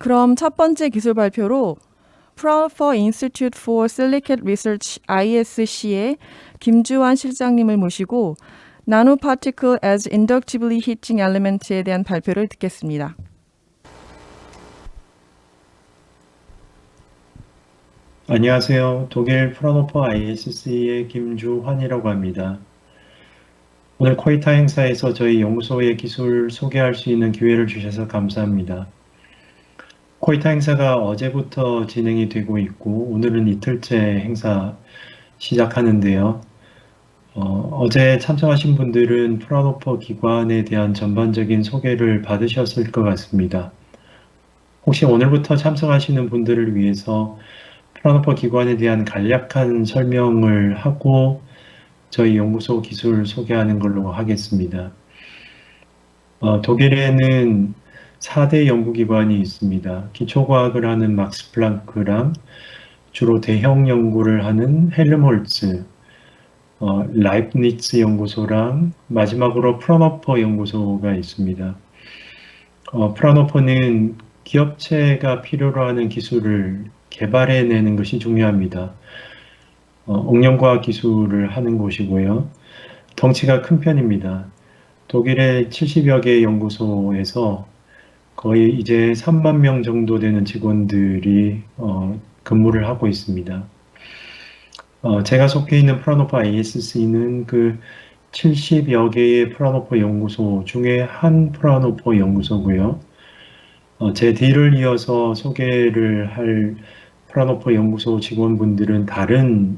그럼 첫 번째 기술 발표로 프라우퍼 Institute for Silicate Research ISC의 김주환 실장님을 모시고 Nanoparticle as Inductively Heating Element에 대한 발표를 듣겠습니다. 안녕하세요. 독일 프라노퍼 ISC의 김주환이라고 합니다. 오늘 코이타 행사에서 저희 연구소의 기술 소개할 수 있는 기회를 주셔서 감사합니다. 코이타 행사가 어제부터 진행이 되고 있고 오늘은 이틀째 행사 시작하는데요. 어제 참석하신 분들은 프라노퍼 기관에 대한 전반적인 소개를 받으셨을 것 같습니다. 혹시 오늘부터 참석하시는 분들을 위해서 프라노퍼 기관에 대한 간략한 설명을 하고 저희 연구소 기술 소개하는 걸로 하겠습니다. 독일에는 4대 연구기관이 있습니다. 기초과학을 하는 막스 플랑크랑 주로 대형 연구를 하는 헬름홀츠, 라이프니츠 연구소랑 마지막으로 프라노퍼 연구소가 있습니다. 프라노퍼는 기업체가 필요로 하는 기술을 개발해내는 것이 중요합니다. 응용과학 기술을 하는 곳이고요. 덩치가 큰 편입니다. 독일의 70여 개 연구소에서 거의 이제 3만 명 정도 되는 직원들이 근무를 하고 있습니다. 제가 속해 있는 프라노퍼 ISC는 그 70여 개의 프라노퍼 연구소 중에 한 프라노퍼 연구소고요. 제 뒤를 이어서 소개를 할 프라노퍼 연구소 직원분들은 다른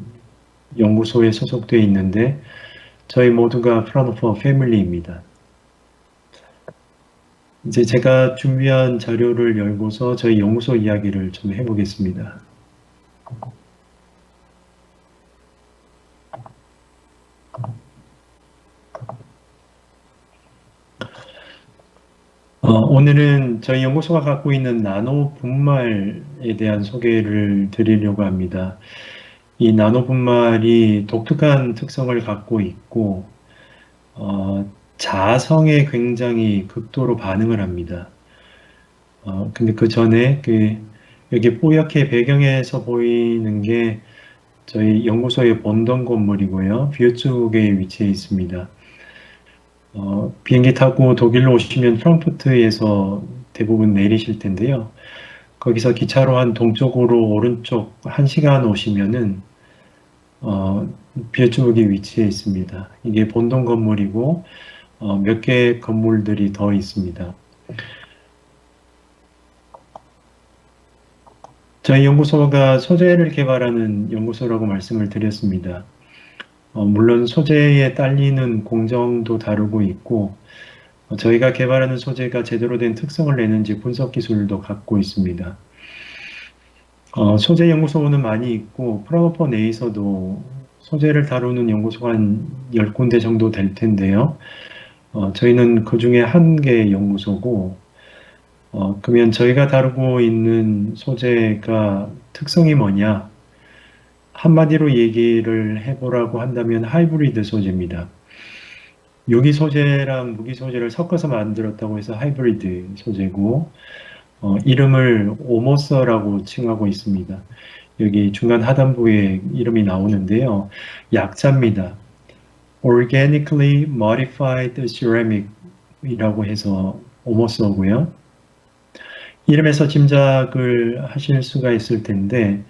연구소에 소속되어 있는데 저희 모두가 프라노퍼 패밀리입니다. 이제 제가 준비한 자료를 열고서 저희 연구소 이야기를 좀 해보겠습니다. 오늘은 저희 연구소가 갖고 있는 나노 분말에 대한 소개를 드리려고 합니다. 이 나노 분말이 독특한 특성을 갖고 있고 자성에 굉장히 극도로 반응을 합니다. 근데 그 전에 여기 뽀얗게 배경에서 보이는 게 저희 연구소의 본던 건물이고요. 뷰츠국에 위치해 있습니다. 비행기 타고 독일로 오시면 프랑크푸르트에서 대부분 내리실 텐데요. 거기서 기차로 한 동쪽으로 오른쪽 1시간 오시면은 뷰츠국에 위치해 있습니다. 이게 본동 건물이고 몇 개의 건물들이 더 있습니다. 저희 연구소가 소재를 개발하는 연구소라고 말씀을 드렸습니다. 물론 소재에 딸리는 공정도 다루고 있고 저희가 개발하는 소재가 제대로 된 특성을 내는지 분석 기술도 갖고 있습니다. 소재 연구소는 많이 있고 프라노퍼 내에서도 소재를 다루는 연구소가 한 10군데 정도 될 텐데요. 저희는 그 중에 한 개의 연구소고 그러면 저희가 다루고 있는 소재가 특성이 뭐냐? 한마디로 얘기를 해보라고 한다면 하이브리드 소재입니다. 유기 소재랑 무기 소재를 섞어서 만들었다고 해서 하이브리드 소재고 이름을 오모서라고 칭하고 있습니다. 여기 중간 하단부에 이름이 나오는데요. 약자입니다. Organically Modified Ceramic 이라고 해서 오모서고요. 이름에서 짐작을 하실 수가 있을 텐데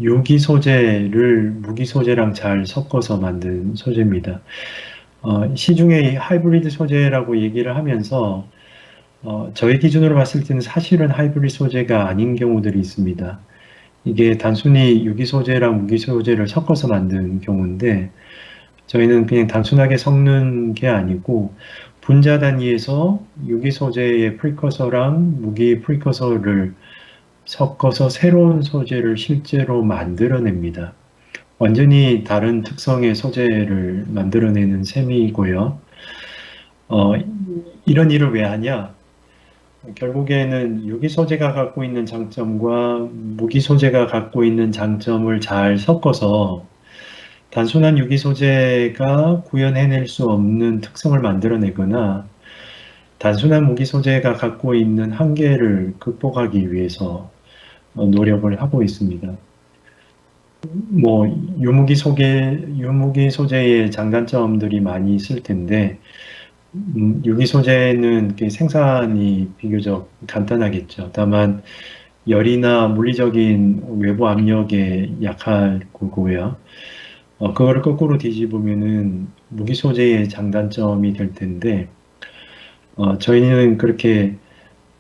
유기 소재를 무기 소재랑 잘 섞어서 만든 소재입니다. 시중에 하이브리드 소재라고 얘기를 하면서 저희 기준으로 봤을 때는 사실은 하이브리드 소재가 아닌 경우들이 있습니다. 이게 단순히 유기 소재랑 무기 소재를 섞어서 만든 경우인데 저희는 그냥 단순하게 섞는 게 아니고 분자 단위에서 유기 소재의 프리커서랑 무기 프리커서를 섞어서 새로운 소재를 실제로 만들어냅니다. 완전히 다른 특성의 소재를 만들어내는 셈이고요. 이런 일을 왜 하냐? 결국에는 유기 소재가 갖고 있는 장점과 무기 소재가 갖고 있는 장점을 잘 섞어서 단순한 유기 소재가 구현해낼 수 없는 특성을 만들어내거나 단순한 무기 소재가 갖고 있는 한계를 극복하기 위해서 노력을 하고 있습니다. 뭐 유무기 소재의 장단점들이 많이 있을 텐데 유기 소재는 생산이 비교적 간단하겠죠. 다만 열이나 물리적인 외부 압력에 약할 거고요. 그거를 거꾸로 뒤집으면은 무기 소재의 장단점이 될 텐데 저희는 그렇게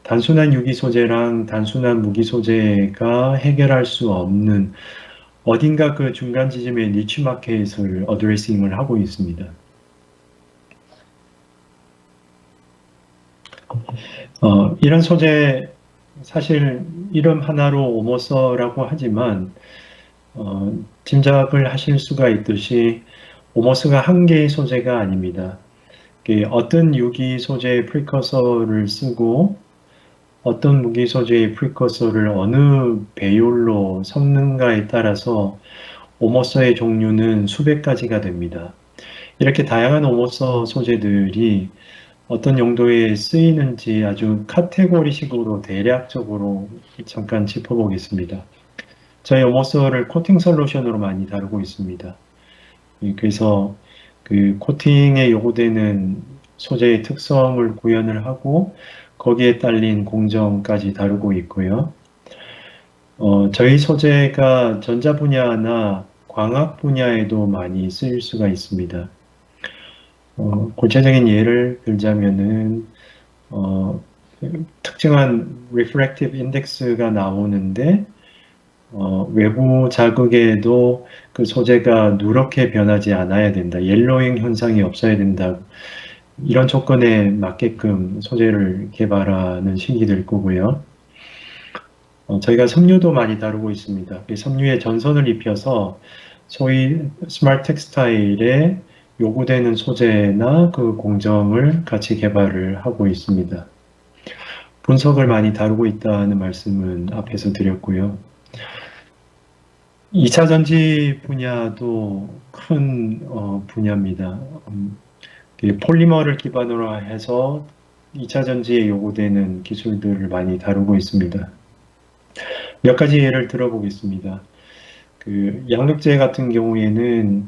단순한 유기 소재랑 단순한 무기 소재가 해결할 수 없는 어딘가 그 중간 지점의 니치 마켓을 어드레싱을 하고 있습니다. 이런 소재 사실 이름 하나로 오모서라고 하지만 짐작을 하실 수가 있듯이 오모스가 한 개의 소재가 아닙니다. 어떤 유기 소재의 프리커서를 쓰고 어떤 무기 소재의 프리커서를 어느 배율로 섞는가에 따라서 오모서의 종류는 수백 가지가 됩니다. 이렇게 다양한 오모서 소재들이 어떤 용도에 쓰이는지 아주 카테고리식으로 대략적으로 잠깐 짚어보겠습니다. 저희 오모서를 코팅 솔루션으로 많이 다루고 있습니다. 그래서 그 코팅에 요구되는 소재의 특성을 구현을 하고 거기에 딸린 공정까지 다루고 있고요. 저희 소재가 전자 분야나 광학 분야에도 많이 쓰일 수가 있습니다. 구체적인 예를 들자면은 특정한 refractive index가 나오는데 외부 자극에도 그 소재가 누렇게 변하지 않아야 된다. 옐로잉 현상이 없어야 된다. 이런 조건에 맞게끔 소재를 개발하는 시기 될 거고요. 저희가 섬유도 많이 다루고 있습니다. 섬유에 전선을 입혀서 소위 스마트 텍스타일에 요구되는 소재나 그 공정을 같이 개발을 하고 있습니다. 분석을 많이 다루고 있다는 말씀은 앞에서 드렸고요. 2차 전지 분야도 큰 분야입니다. 폴리머를 기반으로 해서 2차 전지에 요구되는 기술들을 많이 다루고 있습니다. 몇 가지 예를 들어보겠습니다. 양극재 같은 경우에는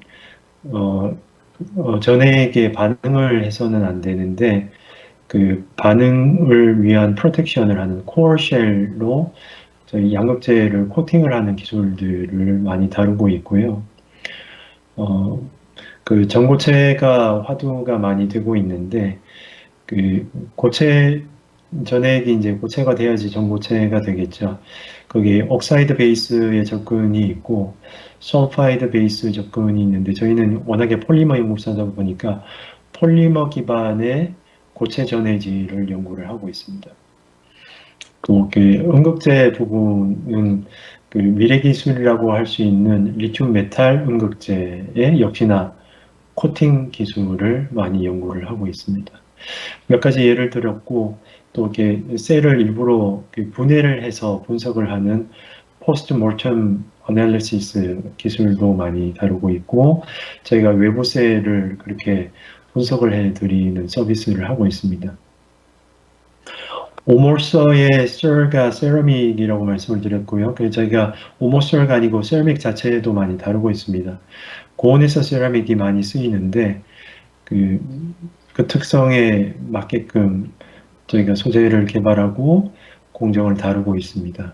전해에게 반응을 해서는 안 되는데 그 반응을 위한 프로텍션을 하는 코어 쉘로 저희 양극재를 코팅을 하는 기술들을 많이 다루고 있고요. 그 전고체가 화두가 많이 되고 있는데 그 고체 전액이 이제 고체가 돼야지 전고체가 되겠죠. 거기에 옥사이드 베이스의 접근이 있고 솔파이드 베이스 접근이 있는데 저희는 워낙에 폴리머 연구사다 보니까 폴리머 기반의 고체 전해질을 연구를 하고 있습니다. 또 음극재 부분은 그 미래 기술이라고 할 수 있는 리튬 메탈 음극재에 역시나 코팅 기술을 많이 연구를 하고 있습니다. 몇 가지 예를 들었고 또 이렇게 셀을 일부러 분해를 해서 분석을 하는 포스트 모텀 어널리시스 기술도 많이 다루고 있고 저희가 외부 셀을 그렇게 분석을 해드리는 서비스를 하고 있습니다. 오몰서의 셀가 세라믹이라고 말씀을 드렸고요. 그래서 저희가 오몰서가 아니고 세라믹 자체도 많이 다루고 있습니다. 고온에서 세라믹이 많이 쓰이는데 그 특성에 맞게끔 저희가 소재를 개발하고 공정을 다루고 있습니다.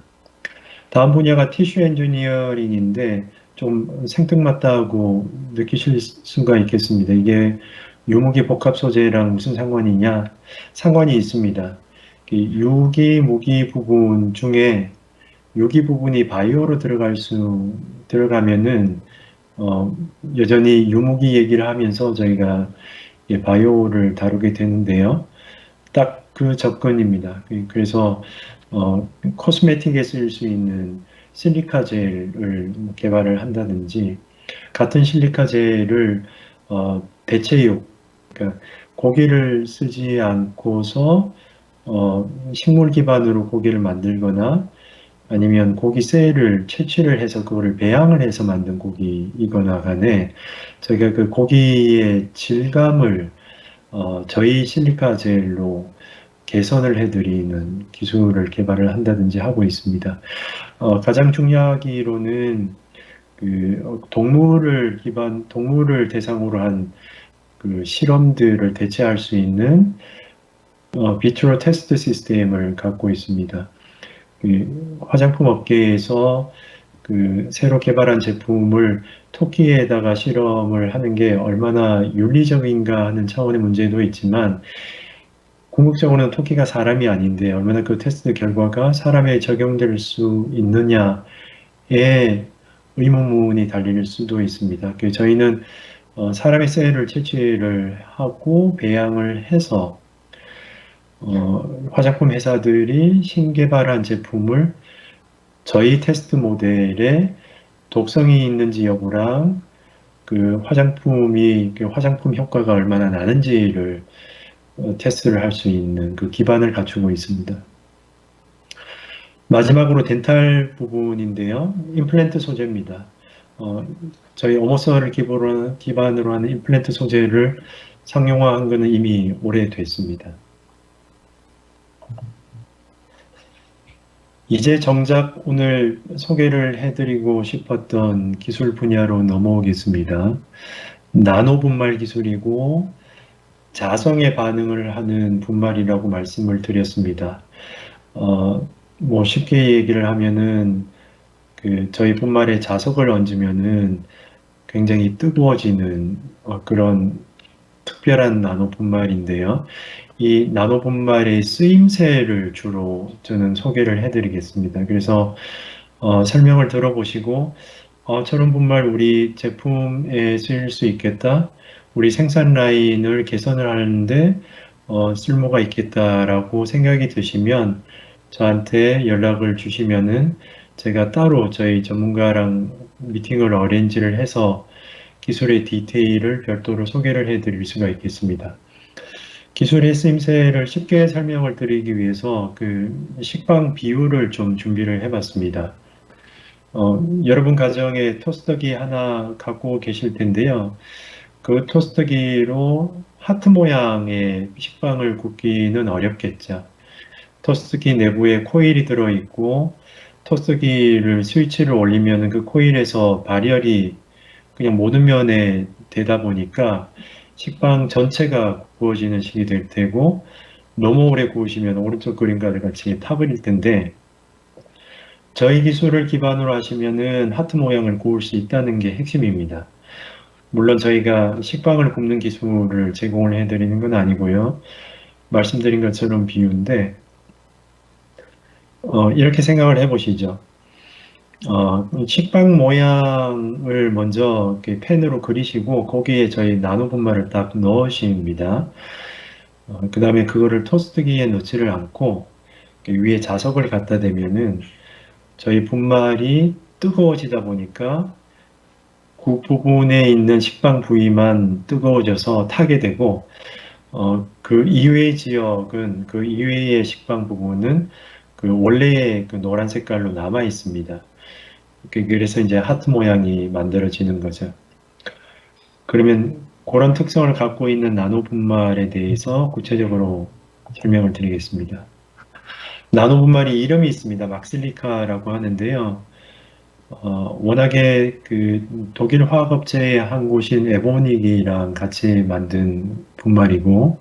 다음 분야가 티슈 엔지니어링인데 좀 생뚱맞다고 느끼실 수가 있겠습니다. 이게 유무기 복합 소재랑 무슨 상관이냐? 상관이 있습니다. 유기, 무기 부분 중에 유기 부분이 바이오로 들어가면은 여전히 유무기 얘기를 하면서 저희가 바이오를 다루게 되는데요. 딱 그 접근입니다. 그래서 코스메틱에 쓸 수 있는 실리카 젤을 개발을 한다든지 같은 실리카 젤을 대체육, 그러니까 고기를 쓰지 않고서 식물 기반으로 고기를 만들거나 아니면 고기 셀을 채취를 해서 그거를 배양을 해서 만든 고기이거나 간에 저희가 그 고기의 질감을 저희 실리카 젤로 개선을 해드리는 기술을 개발을 한다든지 하고 있습니다. 가장 중요하기로는 동물을 대상으로 한 그 실험들을 대체할 수 있는 비트로 테스트 시스템을 갖고 있습니다. 화장품 업계에서 새로 개발한 제품을 토끼에다가 실험을 하는 게 얼마나 윤리적인가 하는 차원의 문제도 있지만, 궁극적으로는 토끼가 사람이 아닌데 얼마나 그 테스트 결과가 사람에 적용될 수 있느냐에 의문문이 달릴 수도 있습니다. 저희는 사람의 셀을 채취를 하고 배양을 해서 화장품 회사들이 신개발한 제품을 저희 테스트 모델에 독성이 있는지 여부랑 화장품 효과가 얼마나 나는지를 테스트를 할 수 있는 그 기반을 갖추고 있습니다. 마지막으로 덴탈 부분인데요. 임플란트 소재입니다. 저희 오모서를 기반으로 하는 임플란트 소재를 상용화한 것은 이미 오래됐습니다. 이제 정작 오늘 소개를 해드리고 싶었던 기술 분야로 넘어오겠습니다. 나노 분말 기술이고 자성에 반응을 하는 분말이라고 말씀을 드렸습니다. 쉽게 얘기를 하면은 저희 분말에 자석을 얹으면은 굉장히 뜨거워지는 그런 특별한 나노 분말인데요. 이 나노 분말의 쓰임새를 주로 저는 소개를 해드리겠습니다. 그래서 설명을 들어보시고 저런 분말 우리 제품에 쓰일 수 있겠다. 우리 생산 라인을 개선을 하는데 쓸모가 있겠다라고 생각이 드시면 저한테 연락을 주시면은 제가 따로 저희 전문가랑 미팅을 어레인지를 해서 기술의 디테일을 별도로 소개를 해드릴 수가 있겠습니다. 기술의 쓰임새를 쉽게 설명을 드리기 위해서 식빵 비율을 좀 준비를 해봤습니다. 여러분 가정에 토스터기 하나 갖고 계실 텐데요. 그 토스터기로 하트 모양의 식빵을 굽기는 어렵겠죠. 토스트기 내부에 코일이 들어있고 토스트기를 스위치를 올리면 그 코일에서 발열이 그냥 모든 면에 되다 보니까 식빵 전체가 구워지는 식이 될 테고, 너무 오래 구우시면 오른쪽 그림과 같이 타버릴 텐데, 저희 기술을 기반으로 하시면은 하트 모양을 구울 수 있다는 게 핵심입니다. 물론 저희가 식빵을 굽는 기술을 제공을 해드리는 건 아니고요. 말씀드린 것처럼 비유인데, 이렇게 생각을 해보시죠. 식빵 모양을 먼저 펜으로 그리시고 거기에 저희 나노 분말을 딱 넣으십니다. 그 다음에 그거를 토스트기에 넣지를 않고 위에 자석을 갖다 대면은 저희 분말이 뜨거워지다 보니까 그 부분에 있는 식빵 부위만 뜨거워져서 타게 되고 그 이외의 지역은 그 이외의 식빵 부분은 원래의 노란 색깔로 남아 있습니다. 그래서 이제 하트 모양이 만들어지는 거죠. 그러면 그런 특성을 갖고 있는 나노 분말에 대해서 구체적으로 설명을 드리겠습니다. 나노 분말이 이름이 있습니다. 막실리카라고 하는데요. 워낙에 독일 화학업체의 한 곳인 에보닉이랑 같이 만든 분말이고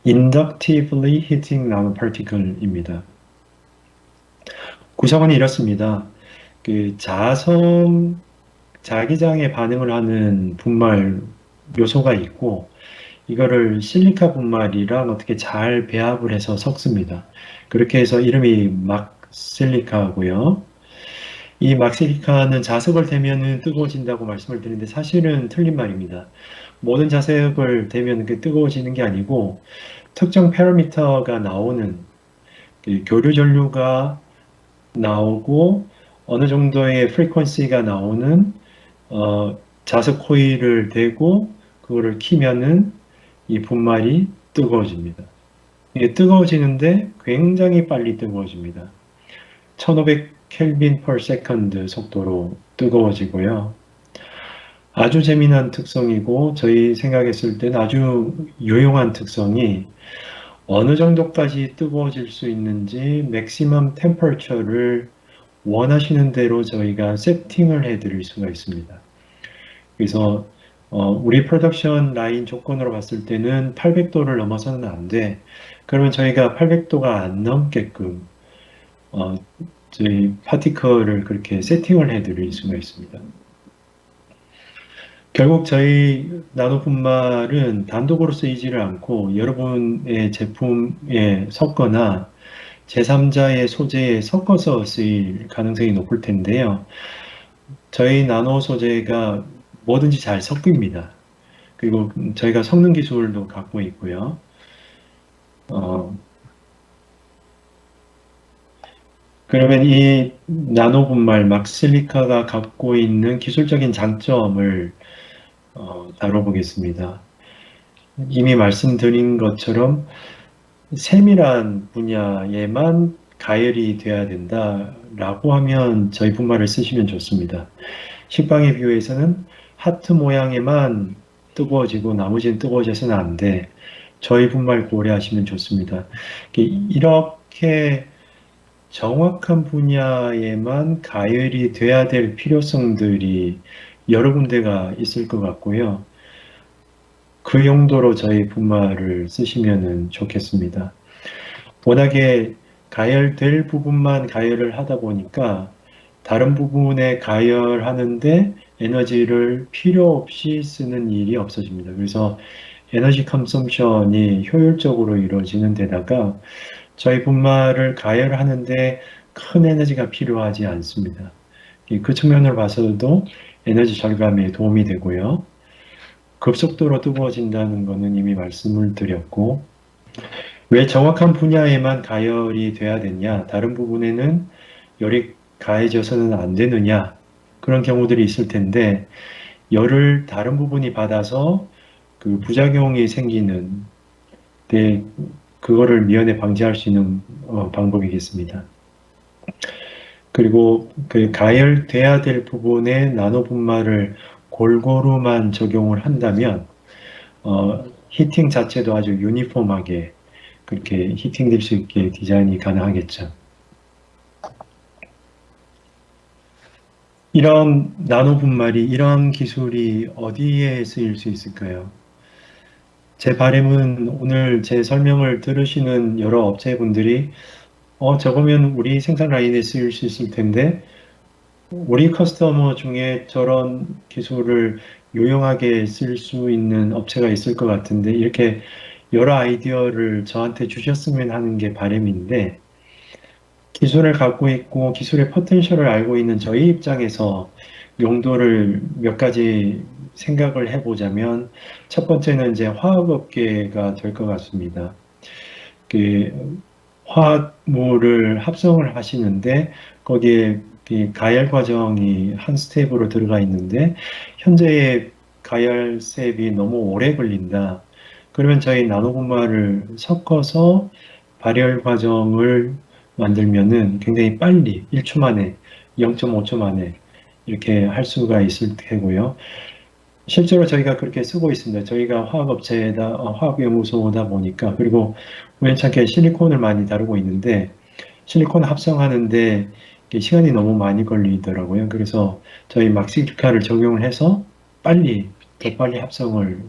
Inductively Heating Nanoparticle입니다. 구성은 이렇습니다. 자기장에 반응을 하는 분말 요소가 있고 이거를 실리카 분말이랑 어떻게 잘 배합을 해서 섞습니다. 그렇게 해서 이름이 막실리카고요. 이 막실리카는 자석을 대면은 뜨거워진다고 말씀을 드리는데 사실은 틀린 말입니다. 모든 자석을 대면 뜨거워지는 게 아니고 특정 파라미터가 나오는 교류 전류가 나오고 어느 정도의 프리퀀시가 나오는 자석 코일을 대고 그거를 키면은 이 분말이 뜨거워집니다. 이게 뜨거워지는데 굉장히 빨리 뜨거워집니다. 1500 켈빈 per second 속도로 뜨거워지고요. 아주 재미난 특성이고 저희 생각했을 때는 아주 유용한 특성이 어느 정도까지 뜨거워질 수 있는지 맥시멈 템퍼처를 원하시는 대로 저희가 세팅을 해드릴 수가 있습니다. 그래서 우리 프로덕션 라인 조건으로 봤을 때는 800도를 넘어서는 안 돼. 그러면 저희가 800도가 안 넘게끔 어, 저희 파티클을 그렇게 세팅을 해드릴 수가 있습니다. 결국 저희 나노분말은 단독으로 쓰이지를 않고 여러분의 제품에 섞거나 제3자의 소재에 섞어서 쓰일 가능성이 높을 텐데요. 저희 나노 소재가 뭐든지 잘 섞입니다. 그리고 저희가 섞는 기술도 갖고 있고요. 그러면 이 나노 분말 막실리카가 갖고 있는 기술적인 장점을 다뤄보겠습니다. 이미 말씀드린 것처럼 세밀한 분야에만 가열이 돼야 된다라고 하면 저희 분말을 쓰시면 좋습니다. 식빵의 비유에서는 하트 모양에만 뜨거워지고 나머지는 뜨거워져서는 안 돼. 저희 분말 고려하시면 좋습니다. 이렇게 정확한 분야에만 가열이 돼야 될 필요성들이 여러 군데가 있을 것 같고요. 그 용도로 저희 분말을 쓰시면 좋겠습니다. 워낙에 가열될 부분만 가열을 하다 보니까 다른 부분에 가열하는데 에너지를 필요 없이 쓰는 일이 없어집니다. 그래서 에너지 컨섬션이 효율적으로 이루어지는 데다가 저희 분말을 가열하는데 큰 에너지가 필요하지 않습니다. 그 측면을 봐서도 에너지 절감에 도움이 되고요. 급속도로 뜨거워진다는 것은 이미 말씀을 드렸고, 왜 정확한 분야에만 가열이 돼야 되냐, 다른 부분에는 열이 가해져서는 안 되느냐, 그런 경우들이 있을 텐데, 열을 다른 부분이 받아서 그 부작용이 생기는 데 그거를 미연에 방지할 수 있는 방법이겠습니다. 그리고 그 가열돼야 될 부분에 나노 분말을 골고루만 적용을 한다면 히팅 자체도 아주 유니폼하게 그렇게 히팅될 수 있게 디자인이 가능하겠죠. 이런 나노 분말이, 이런 기술이 어디에 쓰일 수 있을까요? 제 바람은 오늘 제 설명을 들으시는 여러 업체분들이 저거면 우리 생산 라인에 쓰일 수 있을 텐데 우리 커스터머 중에 저런 기술을 유용하게 쓸 수 있는 업체가 있을 것 같은데 이렇게 여러 아이디어를 저한테 주셨으면 하는 게 바람인데 기술을 갖고 있고 기술의 포텐셜을 알고 있는 저희 입장에서 용도를 몇 가지 생각을 해보자면 첫 번째는 이제 화학업계가 될 것 같습니다. 그 화학물을 합성을 하시는데 거기에 가열 과정이 한 스텝으로 들어가 있는데 현재의 가열 스텝이 너무 오래 걸린다. 그러면 저희 나노분말을 섞어서 발열 과정을 만들면은 굉장히 빨리 1초 만에 0.5초 만에 이렇게 할 수가 있을 테고요. 실제로 저희가 그렇게 쓰고 있습니다. 저희가 화학업체에다 화학연구소다 보니까 그리고 우연찮게 실리콘을 많이 다루고 있는데 실리콘 합성하는데 시간이 너무 많이 걸리더라고요. 그래서 저희 막실리카를 적용을 해서 더 빨리 합성을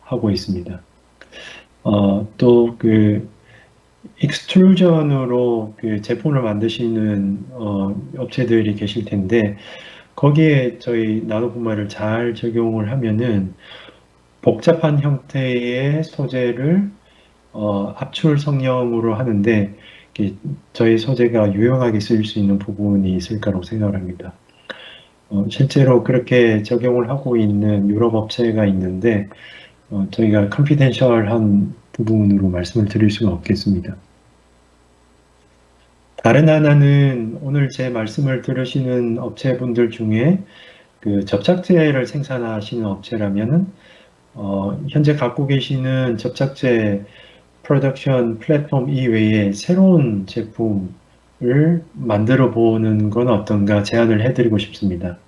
하고 있습니다. 또 익스트루전으로 제품을 만드시는 업체들이 계실 텐데 거기에 저희 나노분말을 잘 적용을 하면은 복잡한 형태의 소재를 압출 성형으로 하는데 저희 소재가 유용하게 쓰일 수 있는 부분이 있을 거라고 생각을 합니다. 실제로 그렇게 적용을 하고 있는 유럽 업체가 있는데 저희가 컨피덴셜한 부분으로 말씀을 드릴 수는 없겠습니다. 다른 하나는 오늘 제 말씀을 들으시는 업체분들 중에 접착제를 생산하시는 업체라면은 현재 갖고 계시는 접착제 프로덕션 플랫폼 이외에 새로운 제품을 만들어 보는 건 어떤가 제안을 해드리고 싶습니다.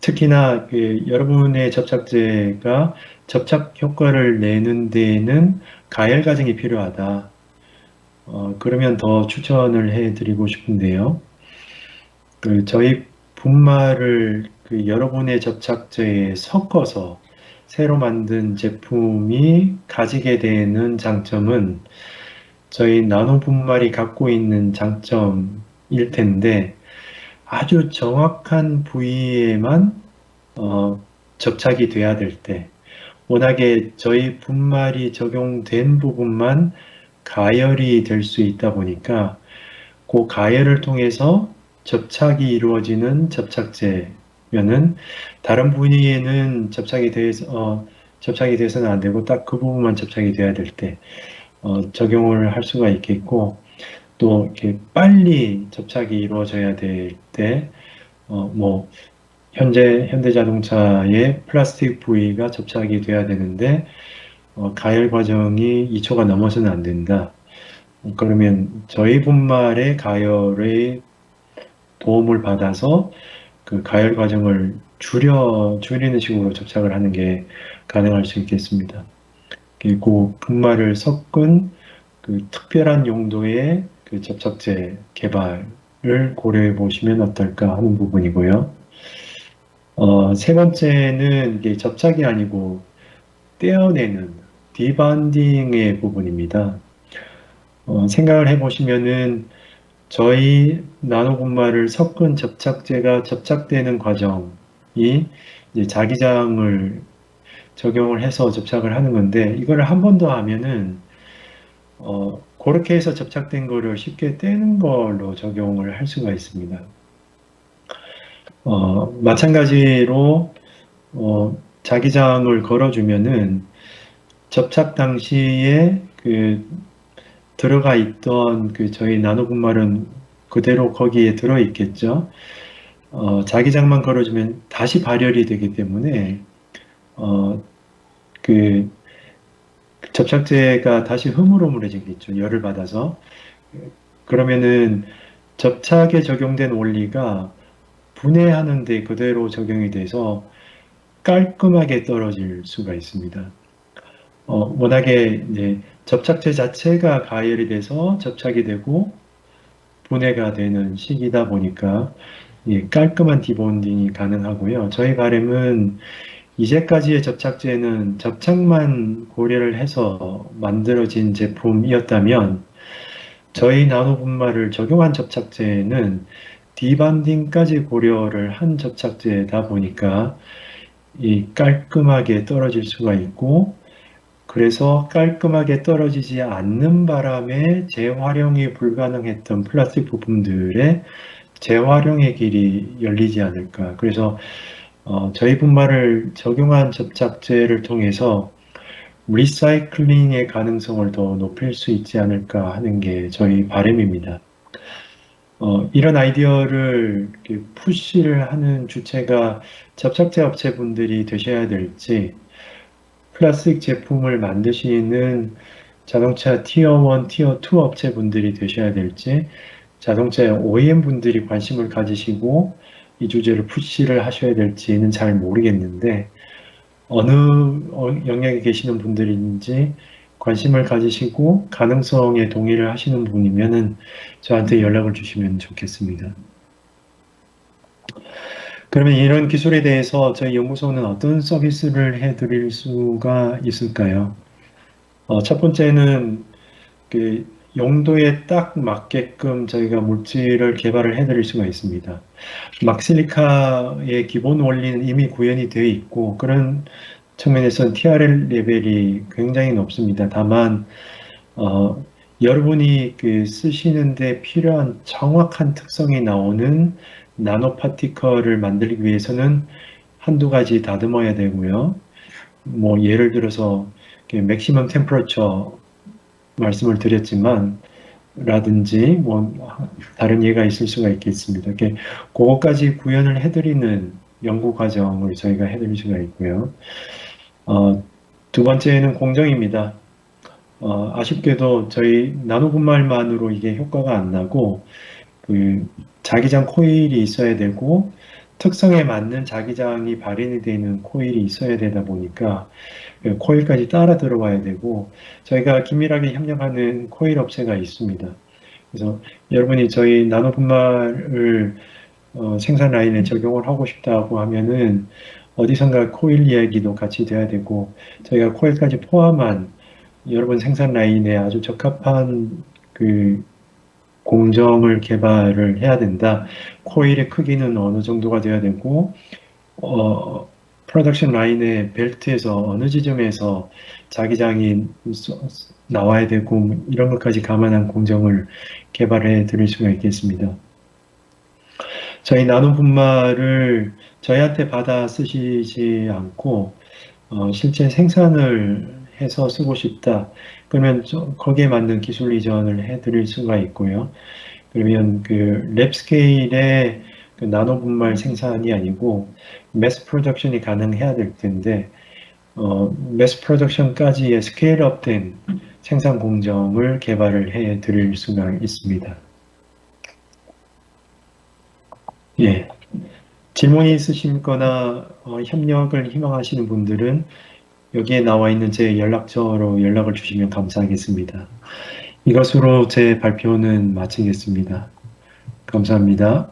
특히나 여러분의 접착제가 접착 효과를 내는 데에는 가열 과정이 필요하다. 그러면 더 추천을 해드리고 싶은데요. 저희 분말을 여러분의 접착제에 섞어서 새로 만든 제품이 가지게 되는 장점은 저희 나노 분말이 갖고 있는 장점일 텐데 아주 정확한 부위에만 접착이 돼야 될 때, 워낙에 저희 분말이 적용된 부분만 가열이 될 수 있다 보니까 그 가열을 통해서 접착이 이루어지는 접착제면은 다른 부위에는 접착이 돼서는 안 되고 딱 그 부분만 접착이 돼야 될 때 적용을 할 수가 있겠고, 또 이렇게 빨리 접착이 이루어져야 될 때, 뭐 현대자동차의 플라스틱 부위가 접착이 돼야 되는데 가열 과정이 2초가 넘어서는 안 된다. 그러면 저희 분말의 가열의 도움을 받아서 그 가열 과정을 줄이는 식으로 접착을 하는 게 가능할 수 있겠습니다. 그리고 분말을 섞은 그 특별한 용도의 그 접착제 개발을 고려해 보시면 어떨까 하는 부분이고요. 세 번째는 이게 접착이 아니고 떼어내는 디반딩의 부분입니다. 생각을 해보시면은 저희 나노 분말을 섞은 접착제가 접착되는 과정이 이제 자기장을 적용을 해서 접착을 하는 건데, 이거를 한 번 더 하면은 그렇게 해서 접착된 거를 쉽게 떼는 걸로 적용을 할 수가 있습니다. 마찬가지로 자기장을 걸어주면은 접착 당시에 들어가 있던 저희 나노 분말은 그대로 거기에 들어 있겠죠. 자기장만 걸어주면 다시 발열이 되기 때문에 그 접착제가 다시 흐물흐물해지겠죠. 열을 받아서. 그러면은 접착에 적용된 원리가 분해하는 데 그대로 적용이 돼서 깔끔하게 떨어질 수가 있습니다. 워낙에 이제 접착제 자체가 가열이 돼서 접착이 되고 분해가 되는 시기다 보니까 깔끔한 디본딩이 가능하고요. 저희 바램은 이제까지의 접착제는 접착만 고려를 해서 만들어진 제품이었다면 저희 나노 분말을 적용한 접착제는 디반딩까지 고려를 한 접착제다 보니까 깔끔하게 떨어질 수가 있고, 그래서 깔끔하게 떨어지지 않는 바람에 재활용이 불가능했던 플라스틱 부품들의 재활용의 길이 열리지 않을까. 그래서 저희 분말을 적용한 접착제를 통해서 리사이클링의 가능성을 더 높일 수 있지 않을까 하는 게 저희 바람입니다. 이런 아이디어를 푸시를 하는 주체가 접착제 업체분들이 되셔야 될지, 플라스틱 제품을 만드시는 자동차 티어 1, 티어 2 업체분들이 되셔야 될지, 자동차 OEM 분들이 관심을 가지시고 이 주제를 푸시를 하셔야 될지는 잘 모르겠는데, 어느 영역에 계시는 분들인지 관심을 가지시고 가능성에 동의를 하시는 분이면은 저한테 연락을 주시면 좋겠습니다. 그러면 이런 기술에 대해서 저희 연구소는 어떤 서비스를 해드릴 수가 있을까요? 첫 번째는 용도에 딱 맞게끔 저희가 물질을 개발을 해드릴 수가 있습니다. 막실리카의 기본 원리는 이미 구현이 되어 있고 그런 측면에서는 TRL 레벨이 굉장히 높습니다. 다만 여러분이 쓰시는데 필요한 정확한 특성이 나오는 나노 파티클을 만들기 위해서는 한두 가지 다듬어야 되고요. 뭐 예를 들어서 맥시멈 템퍼러처 말씀을 드렸지만 라든지 뭐 다른 예가 있을 수가 있겠습니다. 그것까지 구현을 해드리는 연구 과정을 저희가 해드릴 수가 있고요. 두 번째는 공정입니다. 아쉽게도 저희 나노 분말만으로 이게 효과가 안 나고 자기장 코일이 있어야 되고 특성에 맞는 자기장이 발현이 되는 코일이 있어야 되다 보니까 그 코일까지 따라 들어와야 되고 저희가 긴밀하게 협력하는 코일 업체가 있습니다. 그래서 여러분이 저희 나노분말을 생산 라인에 적용을 하고 싶다고 하면은 어디선가 코일 이야기도 같이 돼야 되고 저희가 코일까지 포함한 여러분 생산 라인에 아주 적합한 그 공정을 개발을 해야 된다. 코일의 크기는 어느 정도가 돼야 되고 프로덕션 라인의 벨트에서 어느 지점에서 자기장이 나와야 되고 이런 것까지 감안한 공정을 개발해 드릴 수가 있겠습니다. 저희 나노분말을 저희한테 받아 쓰시지 않고 실제 생산을 해서 쓰고 싶다. 그러면 거기에 맞는 기술 이전을 해드릴 수가 있고요. 그러면 그 랩 스케일의 그 나노분말 생산이 아니고 매스 프로덕션이 가능해야 될 텐데 매스 프로덕션까지의 스케일업된 생산 공정을 개발을 해 드릴 수가 있습니다. 예. 질문이 있으시거나 협력을 희망하시는 분들은 여기에 나와 있는 제 연락처로 연락을 주시면 감사하겠습니다. 이것으로 제 발표는 마치겠습니다. 감사합니다.